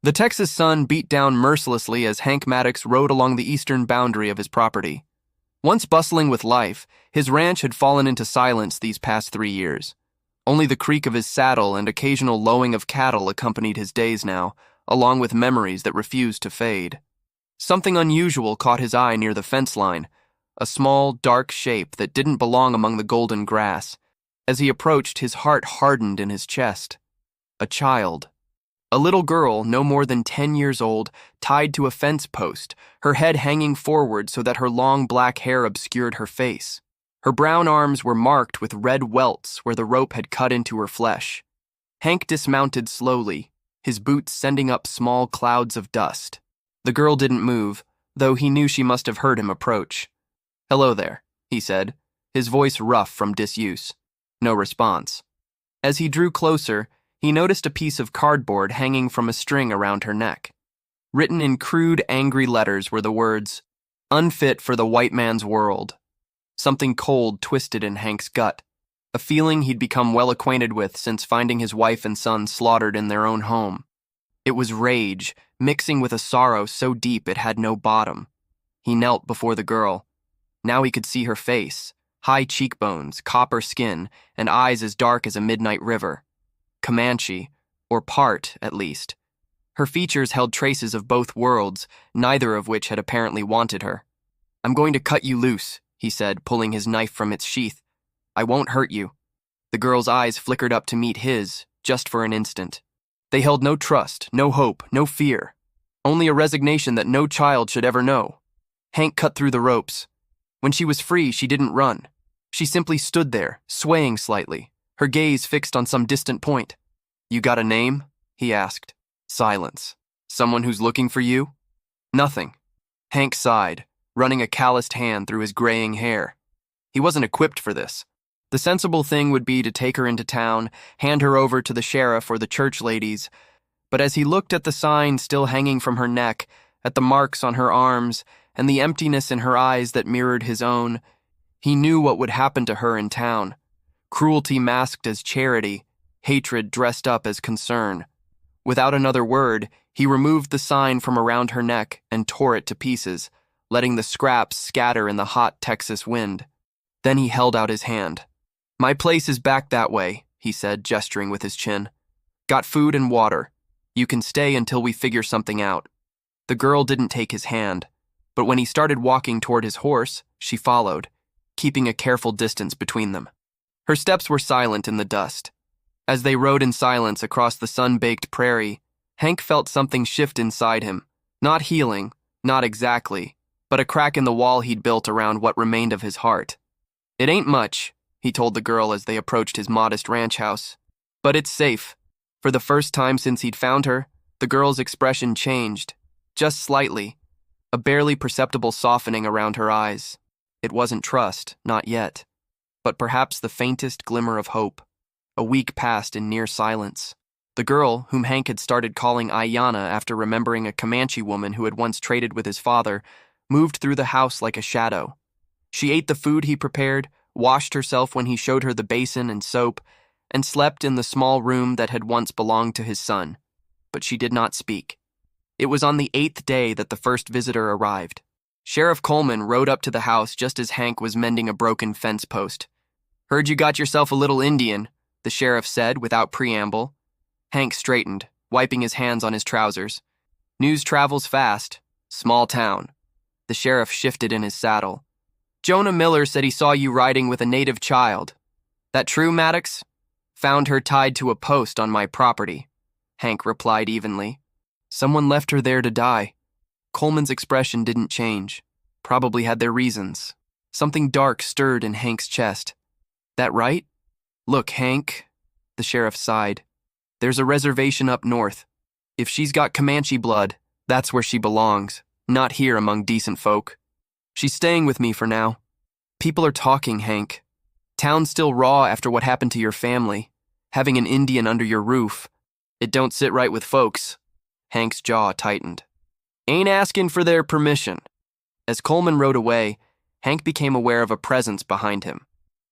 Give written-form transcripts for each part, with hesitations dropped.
The Texas sun beat down mercilessly as Hank Maddox rode along the eastern boundary of his property. Once bustling with life, his ranch had fallen into silence these past 3 years. Only the creak of his saddle and occasional lowing of cattle accompanied his days now, along with memories that refused to fade. Something unusual caught his eye near the fence line, a small, dark shape that didn't belong among the golden grass. As he approached, his heart hardened in his chest. A child. A little girl, no more than 10 years old, tied to a fence post, her head hanging forward so that her long black hair obscured her face. Her brown arms were marked with red welts where the rope had cut into her flesh. Hank dismounted slowly, his boots sending up small clouds of dust. The girl didn't move, though he knew she must have heard him approach. "Hello there," he said, his voice rough from disuse. No response. As he drew closer, he noticed a piece of cardboard hanging from a string around her neck. Written in crude, angry letters were the words, "Unfit for the white man's world." Something cold twisted in Hank's gut, a feeling he'd become well acquainted with since finding his wife and son slaughtered in their own home. It was rage, mixing with a sorrow so deep it had no bottom. He knelt before the girl. Now he could see her face, high cheekbones, copper skin, and eyes as dark as a midnight river. Comanche, or part, at least. Her features held traces of both worlds, neither of which had apparently wanted her. "I'm going to cut you loose," he said, pulling his knife from its sheath. "I won't hurt you." The girl's eyes flickered up to meet his, just for an instant. They held no trust, no hope, no fear. Only a resignation that no child should ever know. Hank cut through the ropes. When she was free, she didn't run. She simply stood there, swaying slightly, her gaze fixed on some distant point. "You got a name?" he asked. Silence. "Someone who's looking for you?" Nothing. Hank sighed, running a calloused hand through his graying hair. He wasn't equipped for this. The sensible thing would be to take her into town, hand her over to the sheriff or the church ladies. But as he looked at the sign still hanging from her neck, at the marks on her arms, and the emptiness in her eyes that mirrored his own, he knew what would happen to her in town. Cruelty masked as charity, hatred dressed up as concern. Without another word, he removed the sign from around her neck and tore it to pieces, letting the scraps scatter in the hot Texas wind. Then he held out his hand. "My place is back that way," he said, gesturing with his chin. "Got food and water. You can stay until we figure something out." The girl didn't take his hand, but when he started walking toward his horse, she followed, keeping a careful distance between them. Her steps were silent in the dust. As they rode in silence across the sun-baked prairie, Hank felt something shift inside him. Not healing, not exactly, but a crack in the wall he'd built around what remained of his heart. "It ain't much," he told the girl as they approached his modest ranch house. "But it's safe." For the first time since he'd found her, the girl's expression changed, just slightly, a barely perceptible softening around her eyes. It wasn't trust, not yet, but perhaps the faintest glimmer of hope. A week passed in near silence. The girl, whom Hank had started calling Aiyana after remembering a Comanche woman who had once traded with his father, moved through the house like a shadow. She ate the food he prepared, washed herself when he showed her the basin and soap, and slept in the small room that had once belonged to his son. But she did not speak. It was on the 8th day that the first visitor arrived. Sheriff Coleman rode up to the house just as Hank was mending a broken fence post. "Heard you got yourself a little Indian," the sheriff said without preamble. Hank straightened, wiping his hands on his trousers. "News travels fast. Small town." The sheriff shifted in his saddle. "Jonah Miller said he saw you riding with a native child. That true, Maddox?" "Found her tied to a post on my property," Hank replied evenly. "Someone left her there to die." Coleman's expression didn't change. Probably had their reasons. Something dark stirred in Hank's chest. "That right?" "Look, Hank," the sheriff sighed. "There's a reservation up north. If she's got Comanche blood, that's where she belongs, not here among decent folk. She's staying with me for now. People are talking, Hank. Town's still raw after what happened to your family. Having an Indian under your roof, it don't sit right with folks." Hank's jaw tightened. "Ain't asking for their permission." As Coleman rode away, Hank became aware of a presence behind him.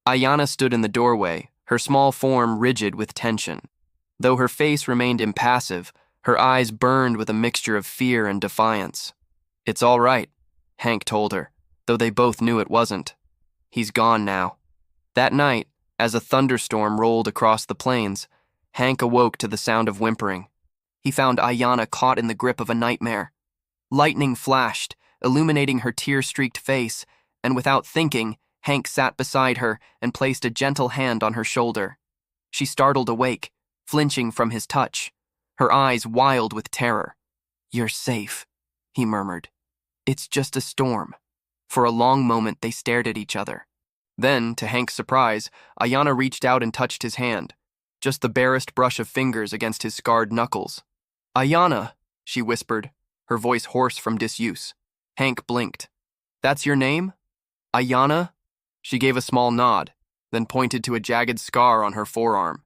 Aiyana stood in the doorway, her small form rigid with tension. Though her face remained impassive, Her eyes burned with a mixture of fear and defiance. "It's all right," Hank told her, though they both knew it wasn't. "He's gone now." That night, as a thunderstorm rolled across the plains, Hank awoke to the sound of whimpering. He found Aiyana caught in the grip of a nightmare. Lightning flashed, illuminating her tear-streaked face, and without thinking, Hank sat beside her and placed a gentle hand on her shoulder. She startled awake, flinching from his touch, her eyes wild with terror. "You're safe," he murmured. "It's just a storm." For a long moment they stared at each other. Then, to Hank's surprise, Aiyana reached out and touched his hand, just the barest brush of fingers against his scarred knuckles. "Aiyana," she whispered, her voice hoarse from disuse. Hank blinked. "That's your name? Aiyana?" She gave a small nod, then pointed to a jagged scar on her forearm.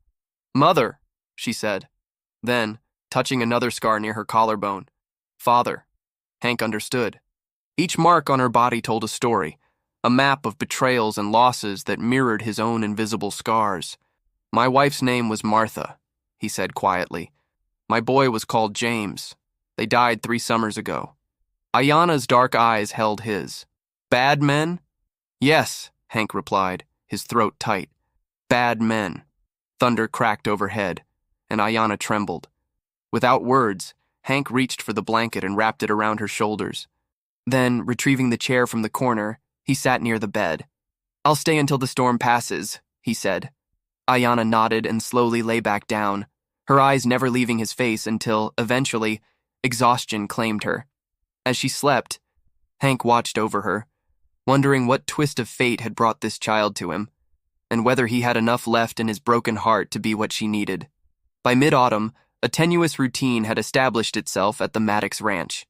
"Mother," she said. Then, touching another scar near her collarbone, "Father." Hank understood. Each mark on her body told a story, a map of betrayals and losses that mirrored his own invisible scars. "My wife's name was Martha," he said quietly. "My boy was called James. They died 3 summers ago." Aiyana's dark eyes held his. "Bad men?" "Yes," Hank replied, his throat tight. "Bad men." Thunder cracked overhead, and Aiyana trembled. Without words, Hank reached for the blanket and wrapped it around her shoulders. Then, retrieving the chair from the corner, he sat near the bed. "I'll stay until the storm passes," he said. Aiyana nodded and slowly lay back down, her eyes never leaving his face until, eventually, exhaustion claimed her. As she slept, Hank watched over her, wondering what twist of fate had brought this child to him, and whether he had enough left in his broken heart to be what she needed. By mid-autumn, a tenuous routine had established itself at the Maddox ranch.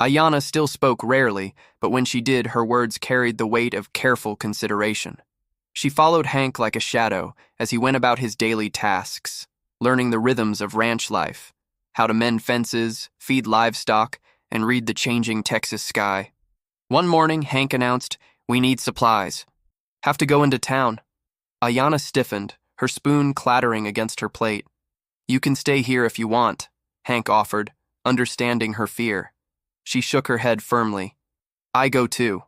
Aiyana still spoke rarely, but when she did, her words carried the weight of careful consideration. She followed Hank like a shadow as he went about his daily tasks, learning the rhythms of ranch life, how to mend fences, feed livestock, and read the changing Texas sky. One morning, Hank announced, "We need supplies. Have to go into town." Aiyana stiffened, her spoon clattering against her plate. "You can stay here if you want," Hank offered, understanding her fear. She shook her head firmly. "I go too."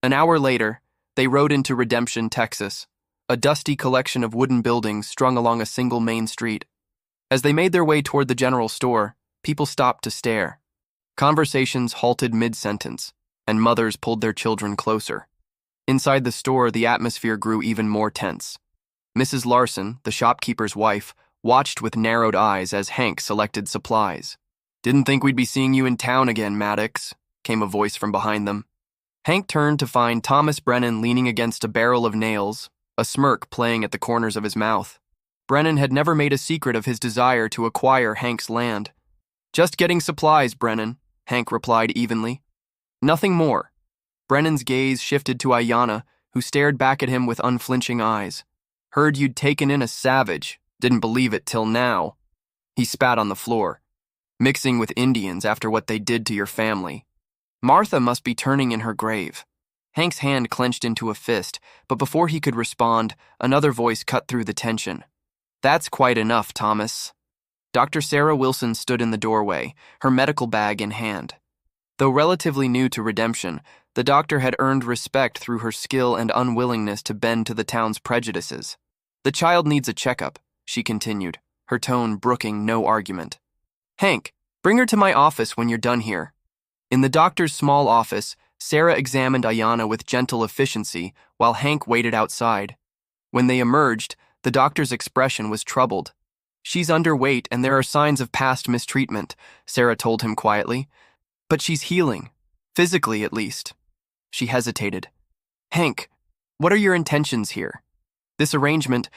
An hour later, they rode into Redemption, Texas, a dusty collection of wooden buildings strung along a single main street. As they made their way toward the general store, people stopped to stare. Conversations halted mid-sentence, and mothers pulled their children closer. Inside the store, the atmosphere grew even more tense. Mrs. Larson, the shopkeeper's wife, watched with narrowed eyes as Hank selected supplies. "Didn't think we'd be seeing you in town again, Maddox," came a voice from behind them. Hank turned to find Thomas Brennan leaning against a barrel of nails, a smirk playing at the corners of his mouth. Brennan had never made a secret of his desire to acquire Hank's land. "Just getting supplies, Brennan," Hank replied evenly. "Nothing more." Brennan's gaze shifted to Aiyana, who stared back at him with unflinching eyes. "Heard you'd taken in a savage. Didn't believe it till now." He spat on the floor. "Mixing with Indians after what they did to your family. Martha must be turning in her grave." Hank's hand clenched into a fist, but before he could respond, another voice cut through the tension. "That's quite enough, Thomas." Dr. Sarah Wilson stood in the doorway, her medical bag in hand. Though relatively new to Redemption, the doctor had earned respect through her skill and unwillingness to bend to the town's prejudices. "The child needs a checkup," she continued, her tone brooking no argument. "Hank, bring her to my office when you're done here." In the doctor's small office, Sarah examined Aiyana with gentle efficiency while Hank waited outside. When they emerged, the doctor's expression was troubled. "She's underweight and there are signs of past mistreatment," Sarah told him quietly. "But she's healing, physically at least." She hesitated. "Hank, what are your intentions here? This arrangement,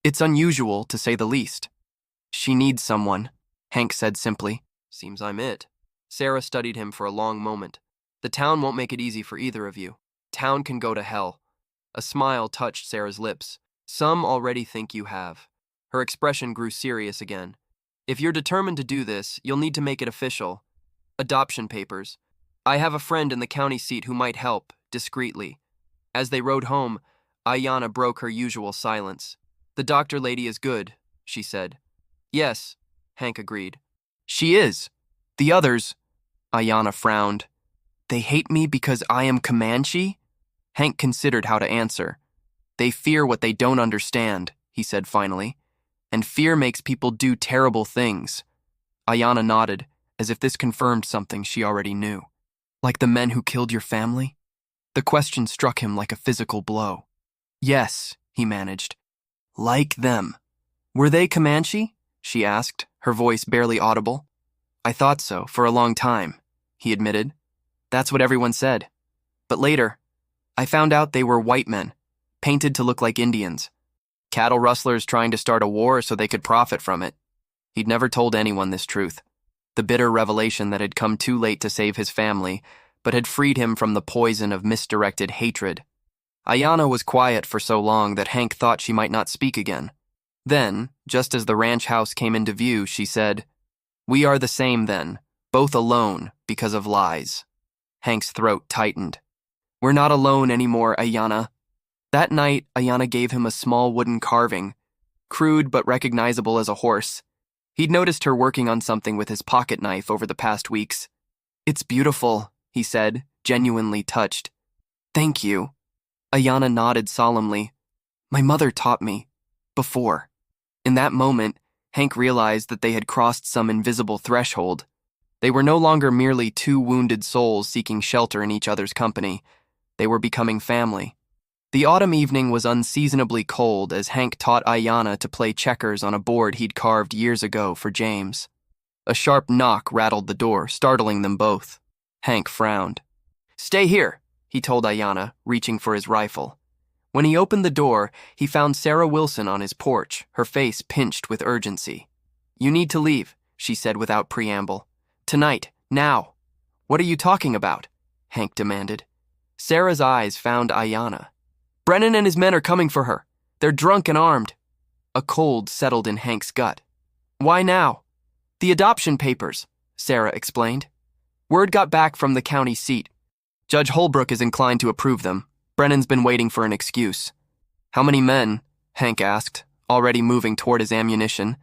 it's unusual to say the least." "She needs someone," Hank said simply. "Seems I'm it." Sarah studied him for a long moment. "The town won't make it easy for either of you. Town can go to hell." A smile touched Sarah's lips. "Some already think you have." Her expression grew serious again. "If you're determined to do this, you'll need to make it official. Adoption papers. I have a friend in the county seat who might help, discreetly." As they rode home, Aiyana broke her usual silence. "The doctor lady is good," she said. "Yes," Hank agreed. She is. The others, Aiyana frowned. They hate me because I am Comanche? Hank considered how to answer. They fear what they don't understand, he said finally. And fear makes people do terrible things. Aiyana nodded, as if this confirmed something she already knew. Like the men who killed your family? The question struck him like a physical blow. Yes, he managed. Like them. Were they Comanche? She asked, her voice barely audible. I thought so, for a long time, he admitted. That's what everyone said. But later, I found out they were white men, painted to look like Indians. Cattle rustlers trying to start a war so they could profit from it. He'd never told anyone this truth. The bitter revelation that had come too late to save his family, but had freed him from the poison of misdirected hatred. Aiyana was quiet for so long that Hank thought she might not speak again. Then, just as the ranch house came into view, she said, We are the same then, both alone because of lies. Hank's throat tightened. We're not alone anymore, Aiyana. That night, Aiyana gave him a small wooden carving, crude but recognizable as a horse. He'd noticed her working on something with his pocket knife over the past weeks. It's beautiful, he said, genuinely touched. Thank you. Aiyana nodded solemnly. My mother taught me. Before. In that moment, Hank realized that they had crossed some invisible threshold. They were no longer merely two wounded souls seeking shelter in each other's company. They were becoming family. The autumn evening was unseasonably cold as Hank taught Aiyana to play checkers on a board he'd carved years ago for James. A sharp knock rattled the door, startling them both. Hank frowned. Stay here, he told Aiyana, reaching for his rifle. When he opened the door, he found Sarah Wilson on his porch, her face pinched with urgency. You need to leave, she said without preamble. Tonight, now. What are you talking about? Hank demanded. Sarah's eyes found Aiyana. Brennan and his men are coming for her. They're drunk and armed. A cold settled in Hank's gut. Why now? The adoption papers, Sarah explained. Word got back from the county seat. Judge Holbrook is inclined to approve them. Brennan's been waiting for an excuse. How many men? Hank asked, already moving toward his ammunition.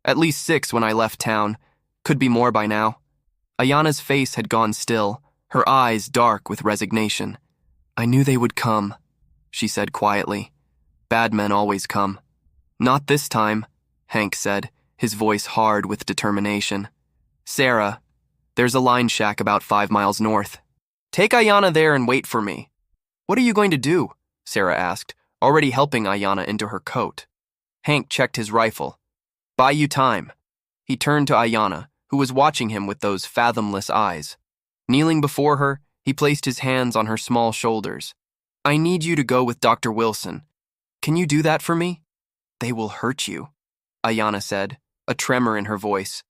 At least 6 when I left town. Could be more by now. Aiyana's face had gone still, her eyes dark with resignation. I knew they would come, she said quietly. Bad men always come. Not this time, Hank said, his voice hard with determination. Sarah, there's a line shack about 5 miles north. Take Aiyana there and wait for me. What are you going to do? Sarah asked, already helping Aiyana into her coat. Hank checked his rifle. Buy you time. He turned to Aiyana, who was watching him with those fathomless eyes. Kneeling before her, he placed his hands on her small shoulders. I need you to go with Dr. Wilson. Can you do that for me? They will hurt you, Aiyana said, a tremor in her voice.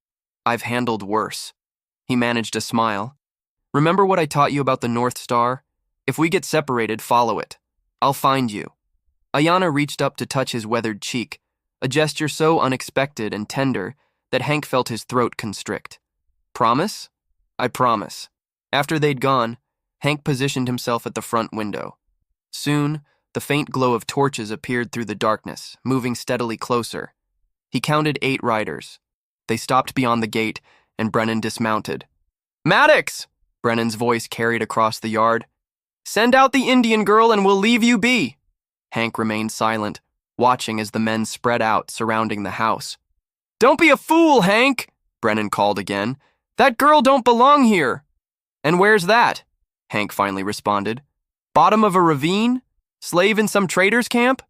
I've handled worse. He managed a smile. Remember what I taught you about the North Star? If we get separated, follow it. I'll find you. Aiyana reached up to touch his weathered cheek, a gesture so unexpected and tender that Hank felt his throat constrict. Promise? I promise. After they'd gone, Hank positioned himself at the front window. Soon, the faint glow of torches appeared through the darkness, moving steadily closer. He counted 8 riders. They stopped beyond the gate, and Brennan dismounted. Maddox! Brennan's voice carried across the yard. Send out the Indian girl and we'll leave you be. Hank remained silent, watching as the men spread out, surrounding the house. Don't be a fool, Hank, Brennan called again. That girl don't belong here. And where's that? Hank finally responded. Bottom of a ravine? Slave in some trader's camp?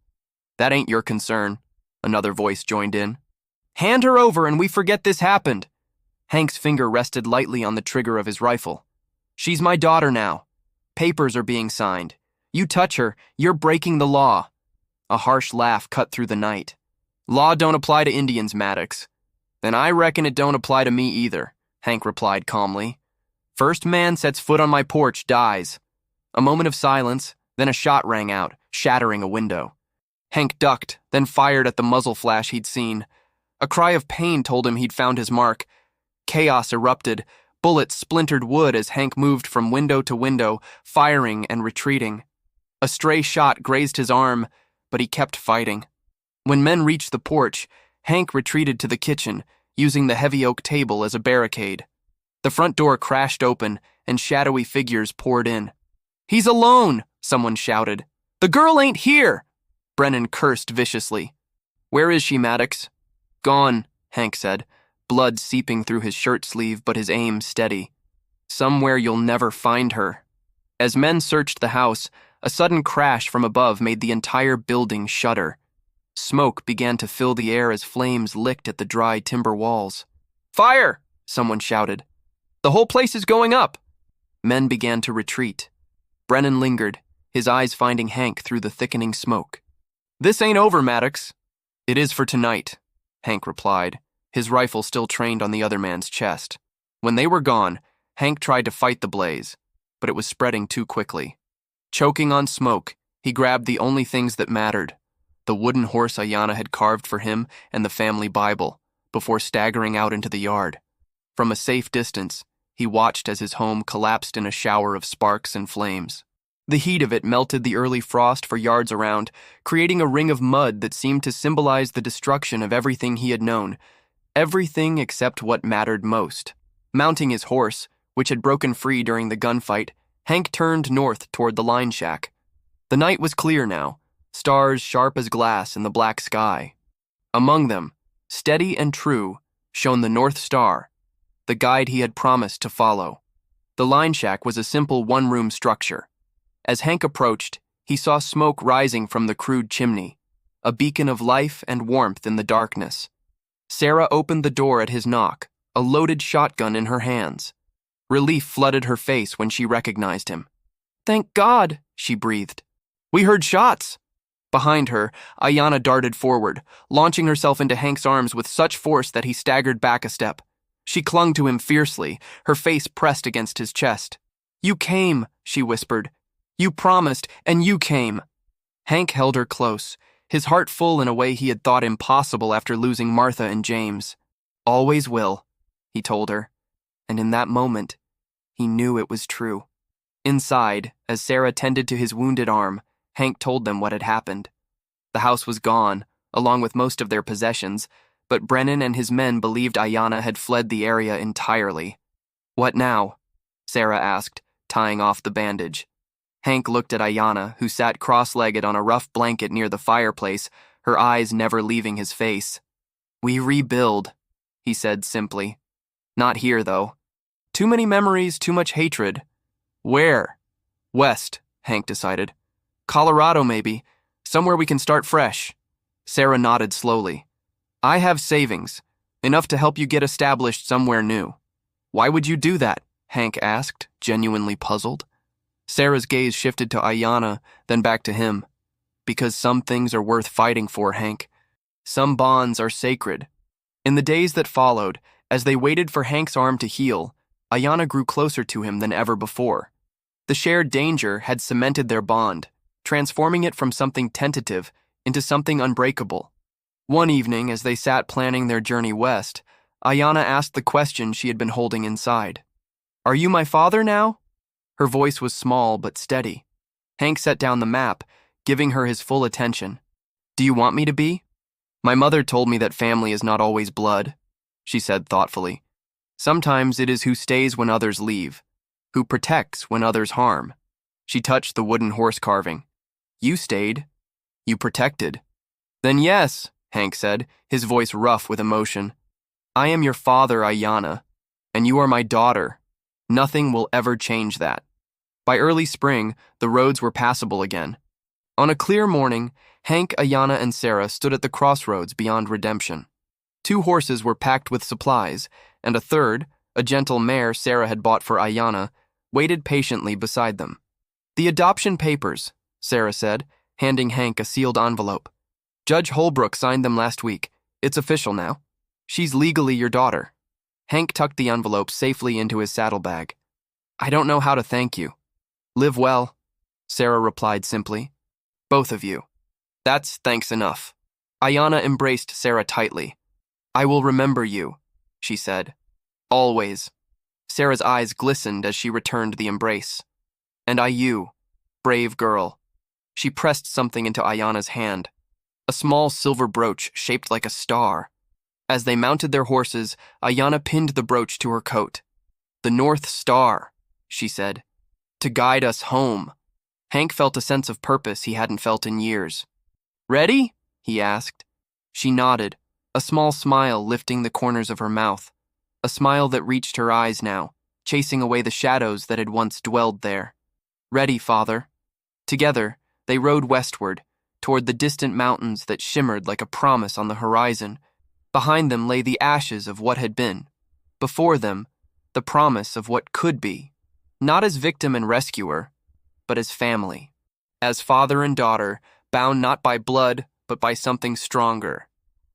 That ain't your concern, another voice joined in. Hand her over and we forget this happened. Hank's finger rested lightly on the trigger of his rifle. She's my daughter now. Papers are being signed. You touch her, you're breaking the law. A harsh laugh cut through the night. Law don't apply to Indians, Maddox. Then I reckon it don't apply to me either, Hank replied calmly. First man sets foot on my porch dies. A moment of silence, then a shot rang out, shattering a window. Hank ducked, then fired at the muzzle flash he'd seen. A cry of pain told him he'd found his mark. Chaos erupted. Bullets splintered wood as Hank moved from window to window, firing and retreating. A stray shot grazed his arm, but he kept fighting. When men reached the porch, Hank retreated to the kitchen, using the heavy oak table as a barricade. The front door crashed open, and shadowy figures poured in. "He's alone!" someone shouted. "The girl ain't here!" Brennan cursed viciously. "Where is she, Maddox?" "Gone," Hank said, blood seeping through his shirt sleeve but his aim steady. "Somewhere you'll never find her." As men searched the house, a sudden crash from above made the entire building shudder. Smoke began to fill the air as flames licked at the dry timber walls. "Fire!" someone shouted. "The whole place is going up!" Men began to retreat. Brennan lingered, his eyes finding Hank through the thickening smoke. "This ain't over, Maddox." "It is for tonight," Hank replied, his rifle still trained on the other man's chest. When they were gone, Hank tried to fight the blaze, but it was spreading too quickly. Choking on smoke, he grabbed the only things that mattered, the wooden horse Aiyana had carved for him and the family Bible, before staggering out into the yard. From a safe distance, he watched as his home collapsed in a shower of sparks and flames. The heat of it melted the early frost for yards around, creating a ring of mud that seemed to symbolize the destruction of everything he had known, everything except what mattered most. Mounting his horse, which had broken free during the gunfight, Hank turned north toward the line shack. The night was clear now, stars sharp as glass in the black sky. Among them, steady and true, shone the North Star, the guide he had promised to follow. The line shack was a simple one-room structure. As Hank approached, he saw smoke rising from the crude chimney, a beacon of life and warmth in the darkness. Sarah opened the door at his knock, a loaded shotgun in her hands. Relief flooded her face when she recognized him. "Thank God," she breathed. "We heard shots." Behind her, Aiyana darted forward, launching herself into Hank's arms with such force that he staggered back a step. She clung to him fiercely, her face pressed against his chest. "You came," she whispered. "You promised, and you came." Hank held her close, his heart full in a way he had thought impossible after losing Martha and James. "Always will," he told her, and in that moment, he knew it was true. Inside, as Sarah tended to his wounded arm, Hank told them what had happened. The house was gone, along with most of their possessions, but Brennan and his men believed Aiyana had fled the area entirely. "What now?" Sarah asked, tying off the bandage. Hank looked at Aiyana, who sat cross-legged on a rough blanket near the fireplace, her eyes never leaving his face. "We rebuild," he said simply. "Not here, though. Too many memories, too much hatred." "Where?" "West," Hank decided. "Colorado, maybe. Somewhere we can start fresh." Sarah nodded slowly. "I have savings, enough to help you get established somewhere new." "Why would you do that?" Hank asked, genuinely puzzled. Sarah's gaze shifted to Aiyana, then back to him. "Because some things are worth fighting for, Hank. Some bonds are sacred." In the days that followed, as they waited for Hank's arm to heal, Aiyana grew closer to him than ever before. The shared danger had cemented their bond, transforming it from something tentative into something unbreakable. One evening, as they sat planning their journey west, Aiyana asked the question she had been holding inside. "Are you my father now?" Her voice was small but steady. Hank set down the map, giving her his full attention. "Do you want me to be?" "My mother told me that family is not always blood," she said thoughtfully. "Sometimes it is who stays when others leave, who protects when others harm." She touched the wooden horse carving. "You stayed. You protected." "Then yes," Hank said, his voice rough with emotion. "I am your father, Aiyana, and you are my daughter. Nothing will ever change that." By early spring, the roads were passable again. On a clear morning, Hank, Aiyana, and Sarah stood at the crossroads beyond redemption. 2 horses were packed with supplies, and a third, a gentle mare Sarah had bought for Aiyana, waited patiently beside them. "The adoption papers," Sarah said, handing Hank a sealed envelope. "Judge Holbrook signed them last week. It's official now. She's legally your daughter." Hank tucked the envelope safely into his saddlebag. "I don't know how to thank you." "Live well," Sarah replied simply. "Both of you." "That's thanks enough." Aiyana embraced Sarah tightly. "I will remember you," she said. "Always." Sarah's eyes glistened as she returned the embrace. "And I you, brave girl." She pressed something into Aiyana's hand, a small silver brooch shaped like a star. As they mounted their horses, Aiyana pinned the brooch to her coat. "The North Star," she said, "to guide us home." Hank felt a sense of purpose he hadn't felt in years. "Ready?" he asked. She nodded, a small smile lifting the corners of her mouth, a smile that reached her eyes now, chasing away the shadows that had once dwelled there. "Ready, Father." Together, they rode westward, toward the distant mountains that shimmered like a promise on the horizon. Behind them lay the ashes of what had been. Before them, the promise of what could be, not as victim and rescuer, but as family, as father and daughter, bound not by blood, but by something stronger,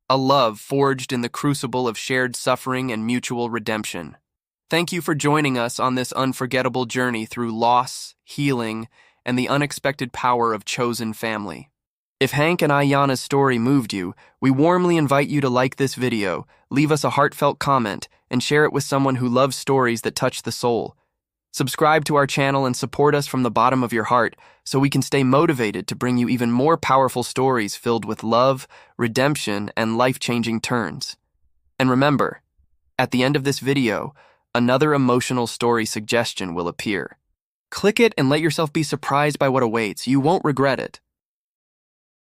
a love forged in the crucible of shared suffering and mutual redemption. Thank you for joining us on this unforgettable journey through loss, healing, and the unexpected power of chosen family. If Hank and Aiyana's story moved you, we warmly invite you to like this video, leave us a heartfelt comment, and share it with someone who loves stories that touch the soul. Subscribe to our channel and support us from the bottom of your heart so we can stay motivated to bring you even more powerful stories filled with love, redemption, and life-changing turns. And remember, at the end of this video, another emotional story suggestion will appear. Click it and let yourself be surprised by what awaits. You won't regret it.